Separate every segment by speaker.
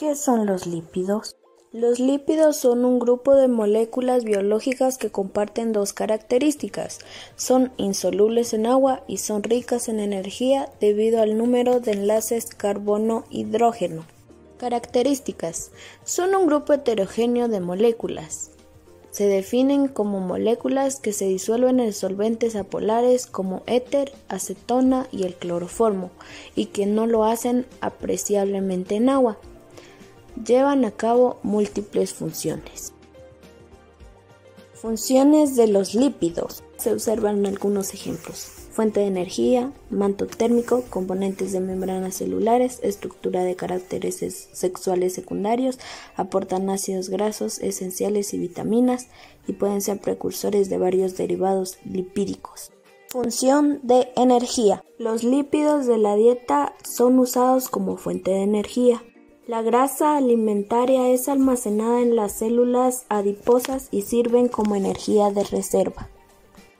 Speaker 1: ¿Qué son los lípidos? Los lípidos son un grupo de moléculas biológicas que comparten dos características. Son insolubles en agua y son ricas en energía debido al número de enlaces carbono-hidrógeno. Características. Son un grupo heterogéneo de moléculas. Se definen como moléculas que se disuelven en solventes apolares como éter, acetona y el cloroformo, y que no lo hacen apreciablemente en agua. Llevan a cabo múltiples funciones. Funciones de los lípidos. Se observan algunos ejemplos. Fuente de energía, manto térmico, componentes de membranas celulares, estructura de caracteres sexuales secundarios, aportan ácidos grasos esenciales y vitaminas y pueden ser precursores de varios derivados lipídicos. Función de energía. Los lípidos de la dieta son usados como fuente de energía. La grasa alimentaria es almacenada en las células adiposas y sirven como energía de reserva.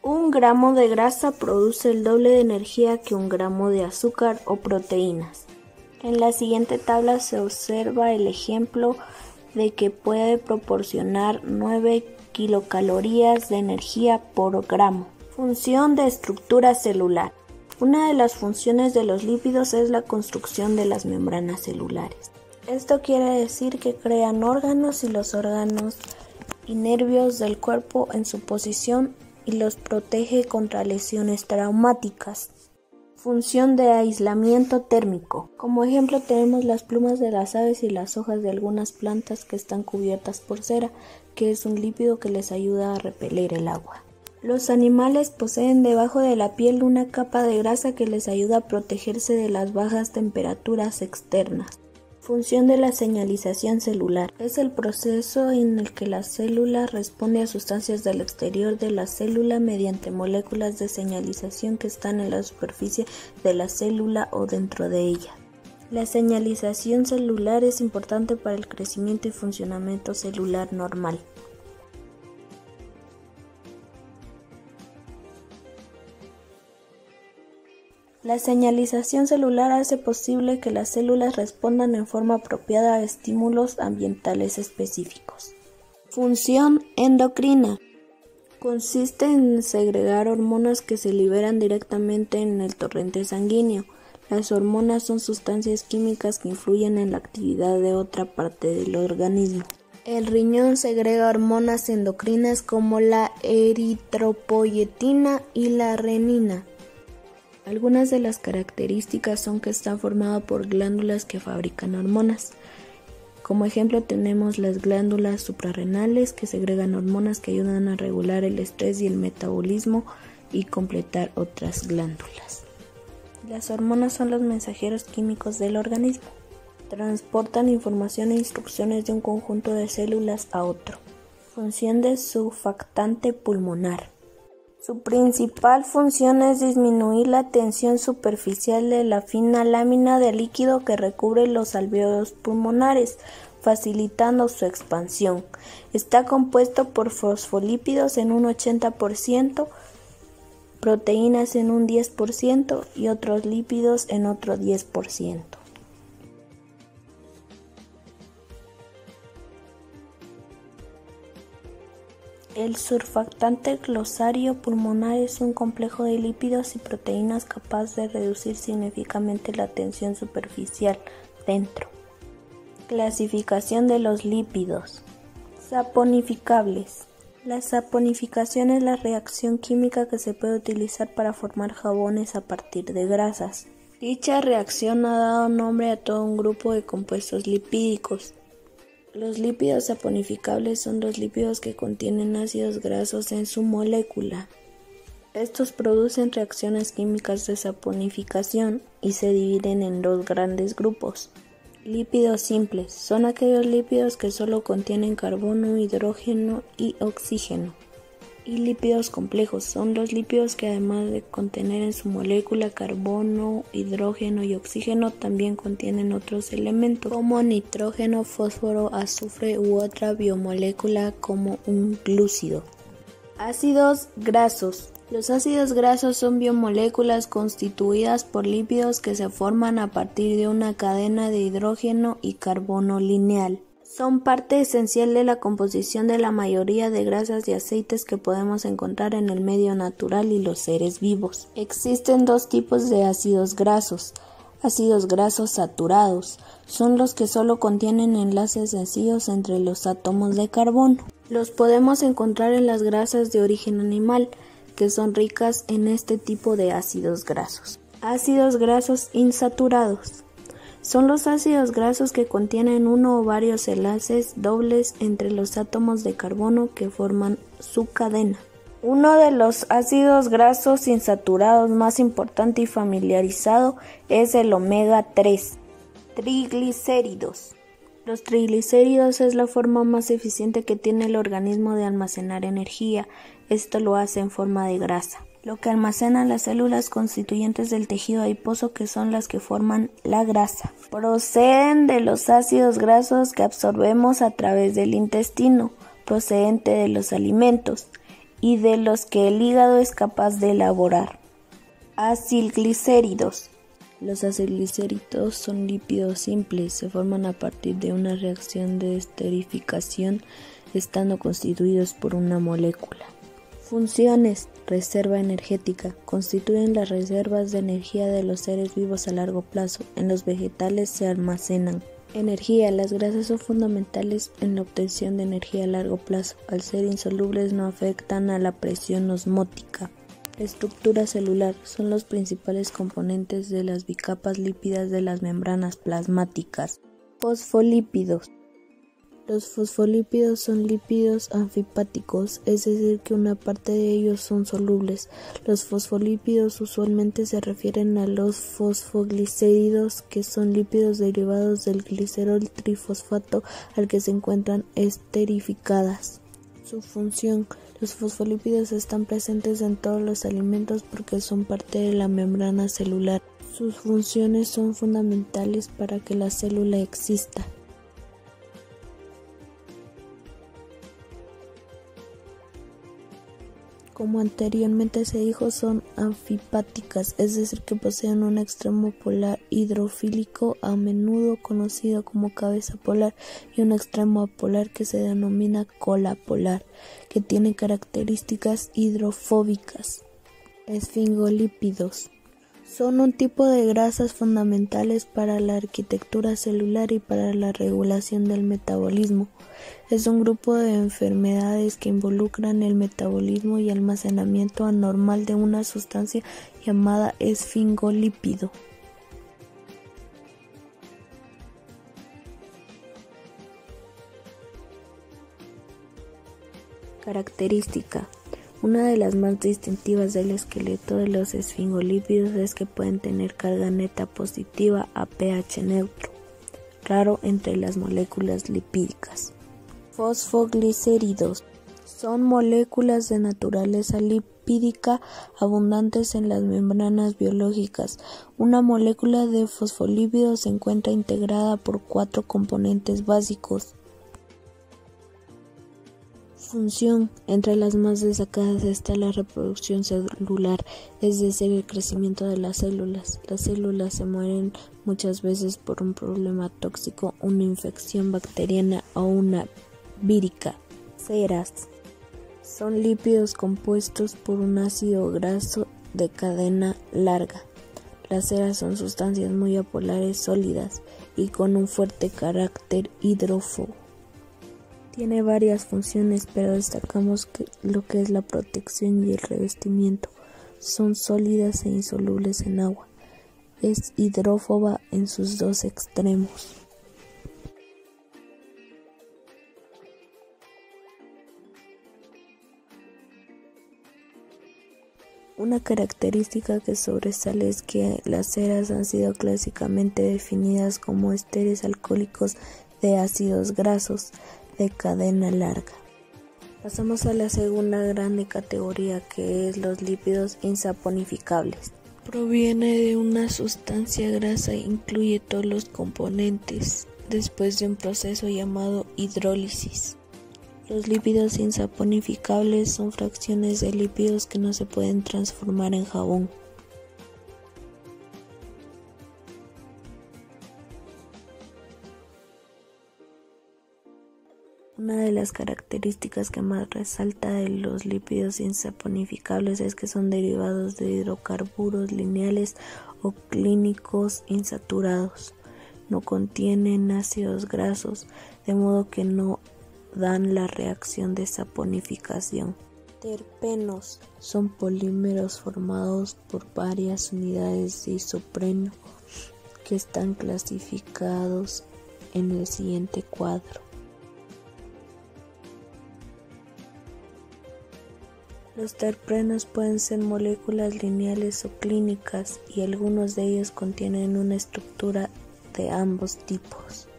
Speaker 1: 1 gramo de grasa produce el doble de energía que 1 gramo de azúcar o proteínas. En la siguiente tabla se observa el ejemplo de que puede proporcionar 9 kilocalorías de energía por gramo. Función de estructura celular. Una de las funciones de los lípidos es la construcción de las membranas celulares. Esto quiere decir que crean órganos y los órganos y nervios del cuerpo en su posición y los protege contra lesiones traumáticas. Función de aislamiento térmico. Como ejemplo tenemos las plumas de las aves y las hojas de algunas plantas que están cubiertas por cera, que es un lípido que les ayuda a repeler el agua. Los animales poseen debajo de la piel una capa de grasa que les ayuda a protegerse de las bajas temperaturas externas. Función de la señalización celular. Es el proceso en el que la célula responde a sustancias del exterior de la célula mediante moléculas de señalización que están en la superficie de la célula o dentro de ella. La señalización celular es importante para el crecimiento y funcionamiento celular normal. La señalización celular hace posible que las células respondan en forma apropiada a estímulos ambientales específicos. Función endocrina. Consiste en segregar hormonas que se liberan directamente en el torrente sanguíneo. Las hormonas son sustancias químicas que influyen en la actividad de otra parte del organismo. El riñón segrega hormonas endocrinas como la eritropoyetina y la renina. Algunas de las características son que está formado por glándulas que fabrican hormonas. Como ejemplo tenemos las glándulas suprarrenales que segregan hormonas que ayudan a regular el estrés y el metabolismo y completar otras glándulas. Las hormonas son los mensajeros químicos del organismo. Transportan información e instrucciones de un conjunto de células a otro. Función de surfactante pulmonar. Su principal función es disminuir la tensión superficial de la fina lámina de líquido que recubre los alvéolos pulmonares, facilitando su expansión. Está compuesto por fosfolípidos en un 80%, proteínas en un 10% y otros lípidos en otro 10%. El surfactante glosario pulmonar es un complejo de lípidos y proteínas capaz de reducir significativamente la tensión superficial dentro. Clasificación de los lípidos. Saponificables. La saponificación es la reacción química que se puede utilizar para formar jabones a partir de grasas. Dicha reacción ha dado nombre a todo un grupo de compuestos lipídicos. Los lípidos saponificables son los lípidos que contienen ácidos grasos en su molécula. Estos producen reacciones químicas de saponificación y se dividen en dos grandes grupos. Lípidos simples son aquellos lípidos que solo contienen carbono, hidrógeno y oxígeno. Y lípidos complejos son los lípidos que además de contener en su molécula carbono, hidrógeno y oxígeno también contienen otros elementos como nitrógeno, fósforo, azufre u otra biomolécula como un glúcido. Ácidos grasos. Los ácidos grasos son biomoléculas constituidas por lípidos que se forman a partir de una cadena de hidrógeno y carbono lineal. Son parte esencial de la composición de la mayoría de grasas y aceites que podemos encontrar en el medio natural y los seres vivos. Existen dos tipos de ácidos grasos. Ácidos grasos saturados son los que solo contienen enlaces sencillos entre los átomos de carbono. Los podemos encontrar en las grasas de origen animal, que son ricas en este tipo de ácidos grasos. Ácidos grasos insaturados son los ácidos grasos que contienen uno o varios enlaces dobles entre los átomos de carbono que forman su cadena. Uno de los ácidos grasos insaturados más importante y familiarizado es el omega 3, triglicéridos. Los triglicéridos es la forma más eficiente que tiene el organismo de almacenar energía. Esto lo hace en forma de grasa, lo que almacenan las células constituyentes del tejido adiposo, que son las que forman la grasa. Proceden de los ácidos grasos que absorbemos a través del intestino, procedente de los alimentos, y de los que el hígado es capaz de elaborar. Acilglicéridos. Los acilglicéridos son lípidos simples, se forman a partir de una reacción de esterificación, estando constituidos por una molécula. Funciones: reserva energética. Constituyen las reservas de energía de los seres vivos a largo plazo. En los vegetales se almacenan. Energía. Las grasas son fundamentales en la obtención de energía a largo plazo. Al ser insolubles no afectan a la presión osmótica. Estructura celular. Son los principales componentes de las bicapas lípidas de las membranas plasmáticas. Fosfolípidos. Los fosfolípidos son lípidos anfipáticos, es decir, que una parte de ellos son solubles. Los fosfolípidos usualmente se refieren a los fosfoglicéridos, que son lípidos derivados del glicerol trifosfato al que se encuentran esterificadas. Su función: los fosfolípidos están presentes en todos los alimentos porque son parte de la membrana celular. Sus funciones son fundamentales para que la célula exista. Como anteriormente se dijo, son anfipáticas, es decir, que poseen un extremo polar hidrofílico, a menudo conocido como cabeza polar, y un extremo apolar que se denomina cola polar, que tiene características hidrofóbicas. Esfingolípidos. Son un tipo de grasas fundamentales para la arquitectura celular y para la regulación del metabolismo. Es un grupo de enfermedades que involucran el metabolismo y almacenamiento anormal de una sustancia llamada esfingolípido. Característica. Una de las más distintivas del esqueleto de los esfingolípidos es que pueden tener carga neta positiva a pH neutro, raro entre las moléculas lipídicas. Fosfoglicéridos. Son moléculas de naturaleza lipídica abundantes en las membranas biológicas. Una molécula de fosfolípido se encuentra integrada por 4 componentes básicos. Función. Entre las más destacadas está la reproducción celular, es decir, el crecimiento de las células. Las células se mueren muchas veces por un problema tóxico, una infección bacteriana o una vírica. Ceras. Son lípidos compuestos por un ácido graso de cadena larga. Las ceras son sustancias muy apolares sólidas y con un fuerte carácter hidrófobo. Tiene varias funciones, pero destacamos lo que es la protección y el revestimiento. Son sólidas e insolubles en agua. Es hidrófoba en sus dos extremos. Una característica que sobresale es que las ceras han sido clásicamente definidas como esteres alcohólicos de ácidos grasos de cadena larga. Pasamos a la segunda grande categoría, que es los lípidos insaponificables. Proviene de una sustancia grasa e incluye todos los componentes después de un proceso llamado hidrólisis. Los lípidos insaponificables son fracciones de lípidos que no se pueden transformar en jabón. Una de las características que más resalta de los lípidos insaponificables es que son derivados de hidrocarburos lineales o clínicos insaturados. No contienen ácidos grasos, de modo que no dan la reacción de saponificación. Terpenos son polímeros formados por varias unidades de isopreno que están clasificados en el siguiente cuadro. Los terpenos pueden ser moléculas lineales o clínicas y algunos de ellos contienen una estructura de ambos tipos.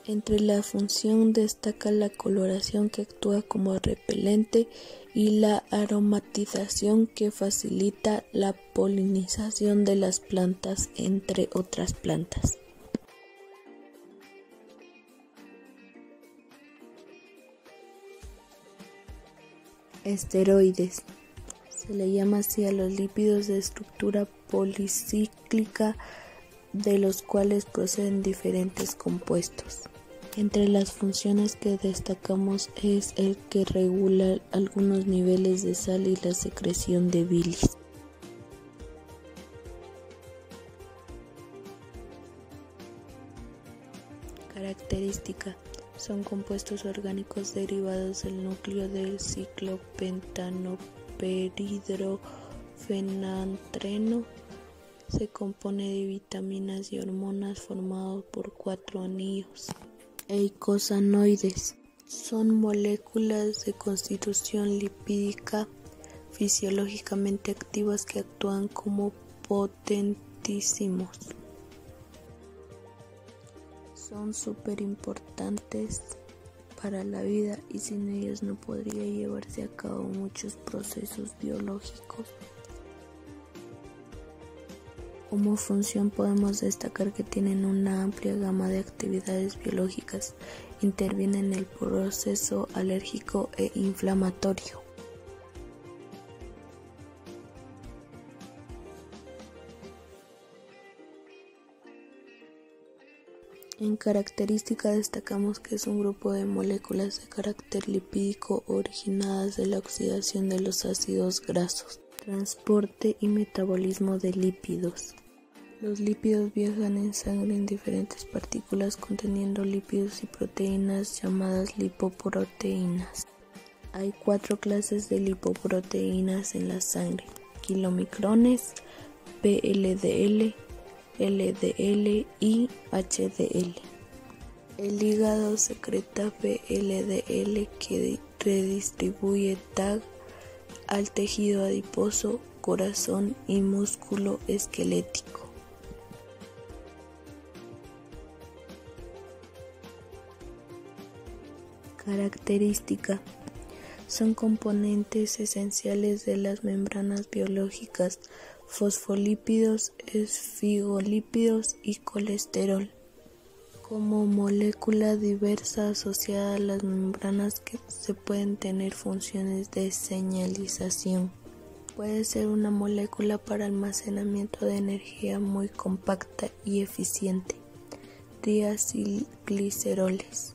Speaker 1: Entre la función destaca la coloración que actúa como repelente y la aromatización que facilita la polinización de las plantas, entre otras plantas. Esteroides. Se le llama así a los lípidos de estructura policíclica de los cuales proceden diferentes compuestos. Entre las funciones que destacamos es el que regula algunos niveles de sal y la secreción de bilis. Característica. Son compuestos orgánicos derivados del núcleo del ciclopentanoperidrofenantreno. Se compone de vitaminas y hormonas formado por 4 anillos. Eicosanoides. Son moléculas de constitución lipídica fisiológicamente activas que actúan como potentísimos. Son súper importantes para la vida y sin ellos no podría llevarse a cabo muchos procesos biológicos. Como función podemos destacar que tienen una amplia gama de actividades biológicas, intervienen en el proceso alérgico e inflamatorio. En característica destacamos que es un grupo de moléculas de carácter lipídico originadas de la oxidación de los ácidos grasos. Transporte y metabolismo de lípidos. Los lípidos viajan en sangre en diferentes partículas conteniendo lípidos y proteínas llamadas lipoproteínas. Hay 4 clases de lipoproteínas en la sangre: kilomicrones, VLDL, LDL y HDL. El hígado secreta VLDL que redistribuye TAG al tejido adiposo, corazón y músculo esquelético. Característica. Son componentes esenciales de las membranas biológicas, fosfolípidos, esfingolípidos y colesterol. Como molécula diversa asociada a las membranas que se pueden tener funciones de señalización. Puede ser una molécula para almacenamiento de energía muy compacta y eficiente. Diacilgliceroles.